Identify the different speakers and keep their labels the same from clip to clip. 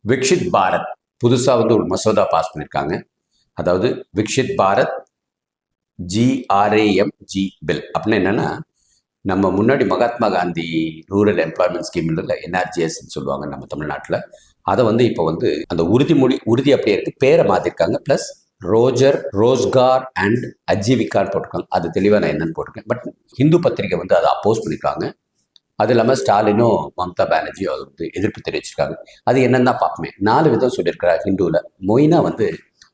Speaker 1: விக்ஷித் பாரத் புதுசாக ஒரு மசோதா பாஸ் பண்ணியிருக்காங்க. அதாவது விக்ஷித் பாரத் GRAMG பில் அப்படின்னா என்னன்னா, நம்ம முன்னாடி Mahatma Gandhi rural employment scheme இல்லை NRGSன்னு சொல்லுவாங்க நம்ம தமிழ்நாட்டில். அதை இப்போ அந்த உறுதி அப்படியே இருக்கு, பேரை மாற்றிருக்காங்க. ப்ளஸ் ரோஸ்கார் அண்ட் அஜீவிகான்னு போட்டிருக்காங்க. அது தெளிவாக நான் என்னன்னு போட்டிருக்கேன். பட் ஹிந்து பத்திரிகை அதை அப்போஸ் பண்ணியிருக்காங்க. அது இல்லாமல் ஸ்டாலினும் மம்தா பானர்ஜியும் எதிர்ப்பு தெரிவிச்சிருக்காங்க. அது என்னன்னு தான் பார்ப்போமே. 4 விதம் சொல்லியிருக்கிறார் ஹிந்துவில். மொயினா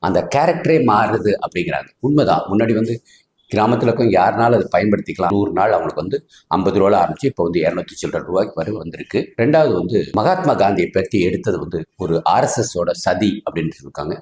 Speaker 1: அந்த கேரக்டரே மாறுது அப்படிங்கிறாங்க. உண்மைதான். முன்னாடி கிராமத்தில் யாருனாலும் அதை பயன்படுத்திக்கலாம். 100 நாள் அவங்களுக்கு 50 ரூபாய் ஆரம்பிச்சு இப்போ 200 சில்லற ரூபாய்க்கு வரை வந்திருக்கு. ரெண்டாவது மகாத்மா காந்தியை பற்றி எடுத்தது ஒரு RSSோட சதி அப்படின்னு சொல்லியிருக்காங்க.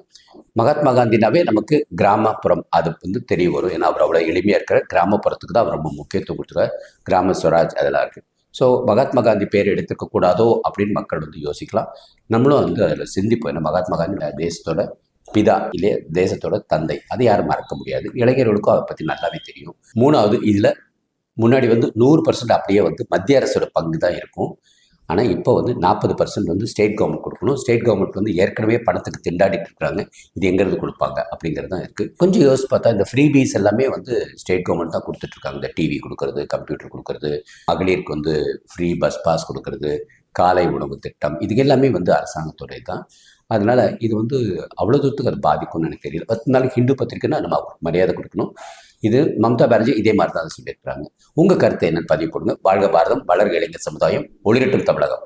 Speaker 1: மகாத்மா காந்தினாவே நமக்கு கிராமப்புறம் அது தெரிய வரும். ஏன்னா அவர் அவ்வளோ எளிமையாக இருக்கிற கிராமப்புறத்துக்கு தான் அவர் ரொம்ப முக்கியத்துவம் கொடுத்துருக்கார். கிராம ஸ்வராஜ் அதெல்லாம் இருக்குது. ஸோ மகாத்மா காந்தி பேர் எடுத்துக்க கூடாதோ அப்படின்னு மக்கள் யோசிக்கலாம். நம்மளும் அதில் சிந்திப்போம். ஏன்னா மகாத்மா காந்தி தேசத்தோட பிதா இல்லையே, தேசத்தோட தந்தை. அதை யாரும் மறக்க முடியாது. இளைஞர்களுக்கும் அதை பற்றி நல்லாவே தெரியும். மூணாவது, இதில் முன்னாடி 100% அப்படியே மத்திய அரசோட பங்கு தான் இருக்கும். ஆனால் இப்போ 40% ஸ்டேட் கவர்மெண்ட் கொடுக்கணும். ஸ்டேட் கவர்மெண்ட் ஏற்கனவே பணத்துக்கு திண்டாடிட்டு இருக்கிறாங்க. இது எங்கிறது கொடுப்பாங்க அப்படிங்கிறது தான் இருக்குது. கொஞ்சம் யோசிச்சு பார்த்தா இந்த ஃப்ரீபீஸ் எல்லாமே ஸ்டேட் கவர்மெண்ட் தான் கொடுத்துட்ருக்காங்க. இந்த டிவி கொடுக்கறது, கம்ப்யூட்டர் கொடுக்கறது, மகளிருக்கு ஃப்ரீ பஸ் பாஸ் கொடுக்கறது, காலை உணவு திட்டம், இது எல்லாமே அரசாங்கத்துடைய தான். அதனால் இது அவ்வளோ தூரத்துக்கு அது பாதிக்கும்னு எனக்கு தெரியல. 10 நாளைக்கு ஹிந்து பத்திரிக்கைன்னா நம்ம மரியாதை கொடுக்கணும். இது மம்தா பானர்ஜி இதே மாதிரி தான் சொல்லியிருக்கிறாங்க. உங்கள் கருத்தை என்னன்னு பதிவு கொடுங்க. வாழ்க பாரதம், வளர்க இளைஞர் சமுதாயம், ஒளிரட்டும் தமிழகம்.